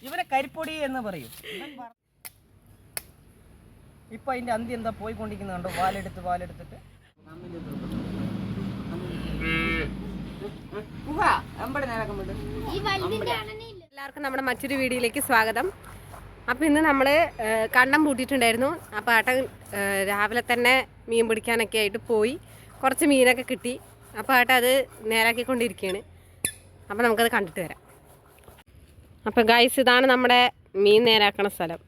ഇവരെ കരിപ്പൊടി എന്ന് പറയും. ഇപ്പൊ അതിന്റെ അന്തി എന്താ പോയിക്കൊണ്ടിരിക്കുന്നുണ്ടോ? വാലെടുത്തിട്ട് എല്ലാവർക്കും നമ്മുടെ മറ്റൊരു വീഡിയോയിലേക്ക് സ്വാഗതം. അപ്പോൾ ഇന്ന് നമ്മൾ കണ്ടം പൂട്ടിയിട്ടുണ്ടായിരുന്നു. അപ്പോൾ ഏട്ടൻ രാവിലെ തന്നെ മീൻ പിടിക്കാനൊക്കെ ആയിട്ട് പോയി കുറച്ച് മീനൊക്കെ കിട്ടി. അപ്പോൾ ഏട്ടൻ അത് നേരാക്കിക്കൊണ്ടിരിക്കുകയാണ്. അപ്പോൾ നമുക്കത് കണ്ടിട്ട് വരാം. അപ്പോൾ ഗൈസ്, ഇതാണ് നമ്മുടെ മീൻ നേരാക്കണ സ്ഥലം.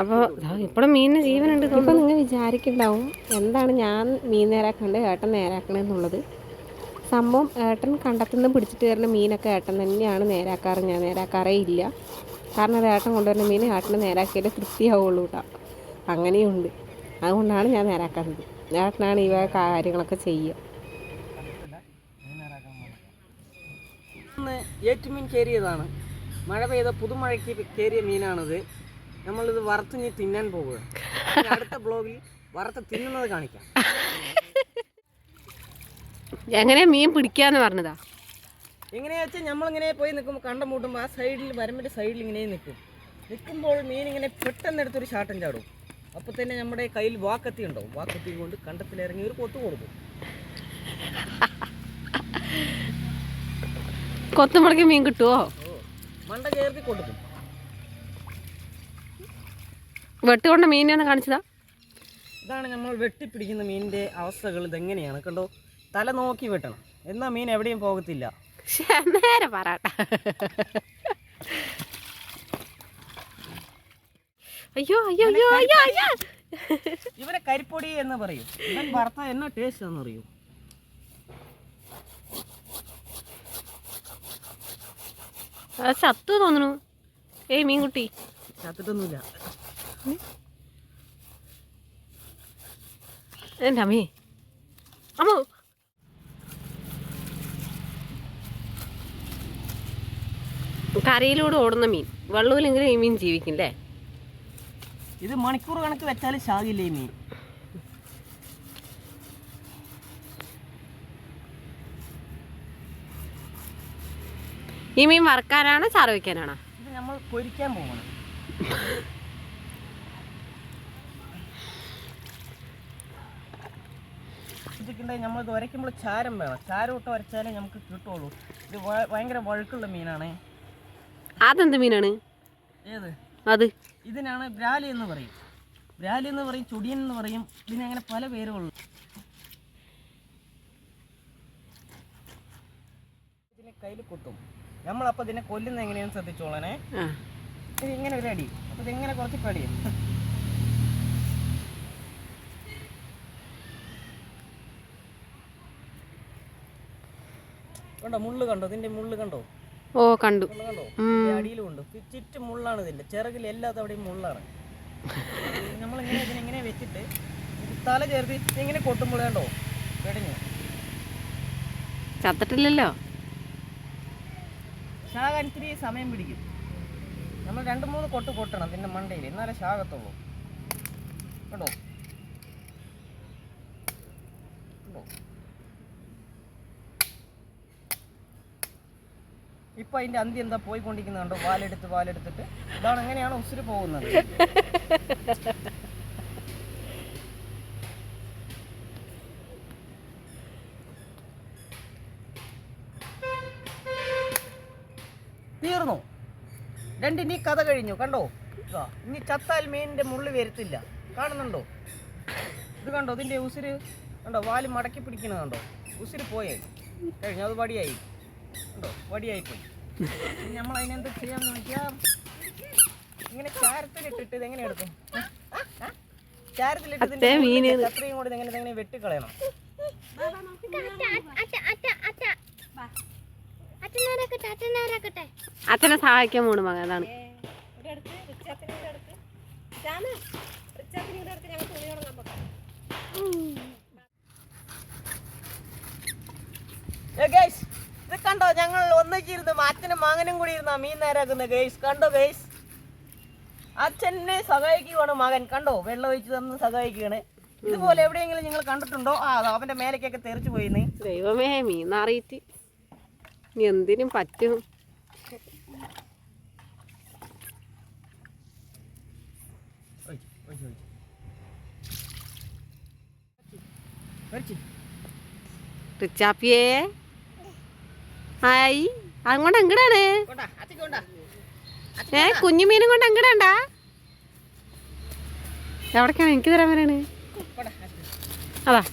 അപ്പോൾ ഇപ്പോഴും മീനിന് ജീവനുണ്ട്. ഇപ്പോൾ നിങ്ങൾ വിചാരിക്കുന്നുണ്ടാവും എന്താണ് ഞാൻ മീൻ നേരാക്കണ്ട് ഏട്ടൻ നേരാക്കണമെന്നുള്ളത്. സംഭവം ഏട്ടൻ കണ്ടത്തിൽ നിന്ന് പിടിച്ചിട്ട് വരുന്ന മീനൊക്കെ ഏട്ടൻ തന്നെയാണ് നേരാക്കാറ്. ഞാൻ നേരാക്കാറേ ഇല്ല. കാരണം അത് ഏട്ടൻ കൊണ്ടുവരുന്ന മീൻ ഏട്ടന് നേരാക്കിയാലേ തൃപ്തിയാവുള്ളൂ കേട്ടോ. അങ്ങനെയുണ്ട്. അതുകൊണ്ടാണ് ഞാൻ നേരാക്കാത്തത്. ഏട്ടനാണ് ഇവ കാര്യങ്ങളൊക്കെ ചെയ്യുക. ഏറ്റുമീൻ കയറിയതാണ്. മഴ പെയ്ത പുതുമഴയ്ക്ക് കയറിയ മീനാണിത്. നമ്മളിത് വറുത്ത് ഇനി തിന്നാൻ പോവുക. അടുത്ത ബ്ലോഗിൽ വറുത്ത് തിന്നുന്നത് കാണിക്കാം. എങ്ങനെയാ മീൻ പിടിക്കാന്ന് പറഞ്ഞതാ? എങ്ങനെയാ വെച്ചാൽ നമ്മളിങ്ങനെ പോയി നിൽക്കുമ്പോൾ കണ്ടം മൂട്ടുമ്പോൾ ആ സൈഡിൽ വരമ്പിൻ്റെ സൈഡിൽ ഇങ്ങനെ നിൽക്കുമ്പോൾ മീൻ ഇങ്ങനെ പെട്ടെന്ന് എടുത്തൊരു ഷാട്ടൻ ചാടും. അപ്പോൾ തന്നെ നമ്മുടെ കയ്യിൽ വാക്കത്തി ഉണ്ടാവും. വാക്കത്തി കൊണ്ട് കണ്ടത്തിലിറങ്ങി ഒരു കൊത്തു കൊടുക്കും. കൊത്തുമുളക് മീൻ കിട്ടുമോ? മണ്ട ചേർത്തി കൊടുക്കും. വെട്ടുകൊണ്ട മീനെ ഒന്ന് കാണിച്ചതാ. ഇതാണ് നമ്മൾ വെട്ടിപ്പിടിക്കുന്ന മീനിൻ്റെ അവസ്ഥകൾ. ഇതെങ്ങനെയാണ് കണ്ടോ? തല നോക്കി വെട്ടണം, എന്നാൽ മീൻ എവിടെയും പോകത്തില്ല. നേരെ പറയട്ടെ. അയ്യോ അയ്യോ അയ്യോ അയ്യോ അയ്യോ. ഇവരെ കരിപ്പൊടി എന്ന് പറയും. ഇവൻ വറുത്ത എന്നാ ടേസ്റ്റ് എന്ന് അറിയൂ. ചത്തു തോന്നുന്നു. ഏയ് മീൻകുട്ടി ചത്തിട്ടൊന്നുമില്ല. എൻ്റെ അമ്മേ അമ്മോ. കരയിലൂടെ ഓടുന്ന മീൻ, വെള്ളമില്ലെങ്കിലും ഈ മീൻ ജീവിക്കില്ലേ? ഇത് മണിക്കൂർ കണക്ക് വെച്ചാലും ശാകില്ലേ ഈ മീൻ. ഈ മീൻ വറുക്കാനാണോ ചാറ് വയ്ക്കാനാണോ? ഇത് നമ്മൾ പൊരിക്കാൻ പോകണം. നമ്മൾ ഇത് വരയ്ക്കുമ്പോൾ ചാരം വേണം. ചാരം ഇട്ട് വരച്ചാലേ നമുക്ക് കിട്ടുള്ളൂ. ഇത് ഭയങ്കര വഴുക്കുള്ള മീനാണ്. അതെന്ത് മീനാണ്? ഏത്? അത് ഇതിനാണ് ബ്രാലി എന്ന് പറയും. ബ്രാലി എന്ന് പറയും, ചുടിയൻ എന്ന് പറയും. ഇതിനങ്ങനെ പല പേരുള്ളൂ. ഇതിനെ കയ്യിൽ കൊട്ടും. നമ്മളപ്പോൾ ഇതിനെ കൊല്ലുന്ന എങ്ങനെയാണെന്ന് ശ്രദ്ധിച്ചോളണേ. ഇത് ഇങ്ങനെ ഒരു അടി, അപ്പോൾ ഇതിങ്ങനെ കുറച്ച് പടിയും. കണ്ടോ മുള്ള്? കണ്ടോ ഇതിന്റെ മുള്ള്? കണ്ടോ? ഓ കണ്ടു. കണ്ടോ? അടിയിലും ഉണ്ട്. ചുറ്റും മുള്ളാണ്. ഇതിന്റെ ചിറകിൽ എല്ലാ തവണയും മുള്ളാണ്. നമ്മളിങ്ങനെ ഇതിനെങ്ങനെ വെച്ചിട്ട് തല ചേർത്ത് ഇങ്ങനെ കൊട്ടുമ്പോൾ കണ്ടോ വെടിഞ്ഞു. ചത്തിട്ടില്ലല്ലോ. ശാകാൻ ഇത്തിരി സമയം പിടിക്കും. നമ്മൾ 2-3 കൊട്ട് കൊട്ടണം ഇതിന്റെ മണ്ടയിൽ, എന്നാലേ ശാകത്തുള്ളൂ. കണ്ടോ? ഇപ്പൊ അതിന്റെ അന്തി എന്താ പോയിക്കൊണ്ടിരിക്കുന്നുണ്ടോ? വാലെടുത്തിട്ട് ഇതാണ്. എങ്ങനെയാണ് ഉസിര് പോകുന്നത്. തീർന്നു. രണ്ടിനി കഥ കഴിഞ്ഞു. കണ്ടോ? ഇനി ചത്താൽ മീനിന്റെ മുള്ളി വരത്തില്ല. കാണുന്നുണ്ടോ? ഇത് കണ്ടോ? ഇതിന്റെ ഉസിര് കണ്ടോ? വാല് മടക്കി പിടിക്കുന്നത് കണ്ടോ? ഉസിര് പോയേ കഴിഞ്ഞു. അത് വടിയായി. കണ്ടോ? വടിയായിപ്പോയി. നമ്മൾ അതിനെന്ത് ചെയ്യാന്ന് നോക്കിയാൽ ഇങ്ങനെ ചാരത്തിലിട്ടിട്ട് ഇതെങ്ങനെ എടുക്കും? ചാരത്തിലിട്ട് അത്രയും കൂടി ഇതെങ്ങനെ വെട്ടിക്കളയണം. അച്ഛനെ സഹായിക്കാൻ പോണു മകൻ. അതാണ് ഇത് കണ്ടോ? ഞങ്ങൾ ഒന്നിച്ചിരുന്ന് അച്ഛനും മകനും കൂടി ഇരുന്ന മീൻ നേരാക്കുന്ന ഗൈസ്. കണ്ടോ ഗൈസ്? അച്ഛനെ സഹായിക്കുകയാണ് മകൻ. കണ്ടോ? വെള്ളം ഒഴിച്ച് തന്ന് സഹായിക്കുകയാണ്. ഇതുപോലെ എവിടെയെങ്കിലും നിങ്ങൾ കണ്ടിട്ടുണ്ടോ? അവന്റെ മേലേക്കൊക്കെ തെറിച്ചു പോയിന്ന്. ദൈവമേ, മീൻ അറിയിട്ട് എന്തിനും പറ്റും. റിച്ചാപ്പിയേ ഹായ് അങ്ങോട്ട് എങ്ങടാണ്? കുഞ്ഞുമീനും കൊണ്ട് എങ്ങടാണ്ടാ? എവിടേക്കാണ് എനിക്ക് തരാൻ വരാണ്? അതാ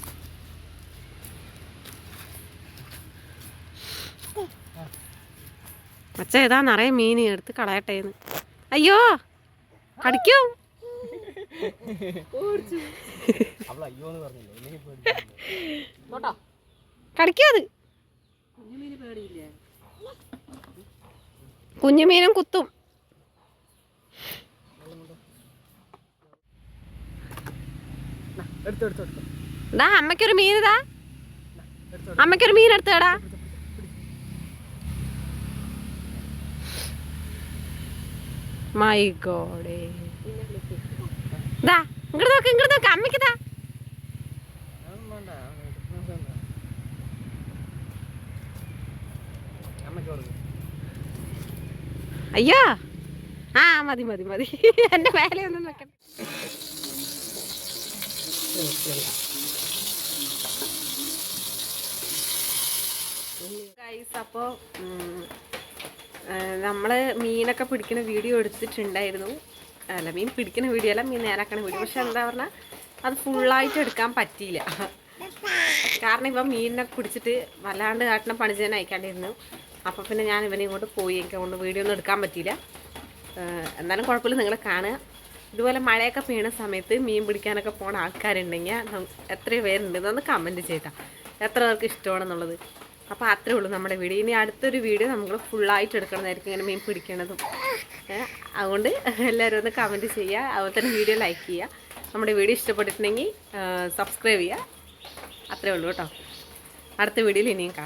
അച്ഛ ഏതാ നിറയെ മീൻ എടുത്ത് കളയട്ടേന്ന്. അയ്യോ കടിക്കും. കടിക്കും അത്. കുഞ്ഞുമീനും കുത്തും. ഇതാ അമ്മയ്ക്കൊരു മീൻ, ഇതാ അമ്മയ്ക്കൊരു മീൻ എടുത്തേടാ. മൈ ഗോഡ്, ഇതാ ഇങ്ങോട്ട് നോക്ക്, ഇങ്ങോട്ട് നോക്ക്, അമ്മയ്ക്കിതാ. അയ്യോ ആ മതി മതി മതി, എൻ്റെ മേലെ ഒന്നും വെക്കണ്ട. അപ്പോൾ നമ്മൾ മീനൊക്കെ പിടിക്കുന്ന വീഡിയോ എടുത്തിട്ടുണ്ടായിരുന്നു. അല്ല, മീൻ പിടിക്കുന്ന വീഡിയോ അല്ല, മീൻ നേരാക്കണ വീഡിയോ. പക്ഷെ എന്താ പറഞ്ഞാൽ അത് ഫുള്ളായിട്ട് എടുക്കാൻ പറ്റിയില്ല. കാരണം ഇപ്പം മീനിനൊക്കെ പിടിച്ചിട്ട് വല്ലാണ്ട് കാട്ടിനെ പണി ചെയ്യാൻ അയക്കാണ്ടിരുന്നു. അപ്പോൾ പിന്നെ ഞാൻ ഇവനെ ഇങ്ങോട്ട് പോയി, എനിക്ക് കൊണ്ട് വീഡിയോ ഒന്നും എടുക്കാൻ പറ്റിയില്ല. എന്നാലും കുഴപ്പമില്ല, നിങ്ങൾ കാണുക. ഇതുപോലെ മഴയൊക്കെ പെയ്യുന്ന സമയത്ത് മീൻ പിടിക്കാനൊക്കെ പോകുന്ന ആൾക്കാരുണ്ടെങ്കിൽ എത്രയോ പേരുണ്ടെന്നൊന്ന് കമൻറ്റ് ചെയ്താൽ എത്ര പേർക്ക് ഇഷ്ടമാണെന്നുള്ളത്. അപ്പോൾ അത്രേ ഉള്ളൂ നമ്മുടെ വീഡിയോ. ഇനി അടുത്തൊരു വീഡിയോ നമ്മൾ ഫുള്ളായിട്ട് എടുക്കണമായിരിക്കും, ഇങ്ങനെ മീൻ പിടിക്കണതും. അതുകൊണ്ട് എല്ലാവരും ഒന്ന് കമൻറ്റ് ചെയ്യുക, അതുപോലെ തന്നെ വീഡിയോ ലൈക്ക് ചെയ്യുക. നമ്മുടെ വീഡിയോ ഇഷ്ടപ്പെട്ടിട്ടുണ്ടെങ്കിൽ സബ്സ്ക്രൈബ് ചെയ്യുക. അത്രേ ഉള്ളൂ കേട്ടോ. അടുത്ത വീഡിയോയിൽ ഇനിയും കാണാം.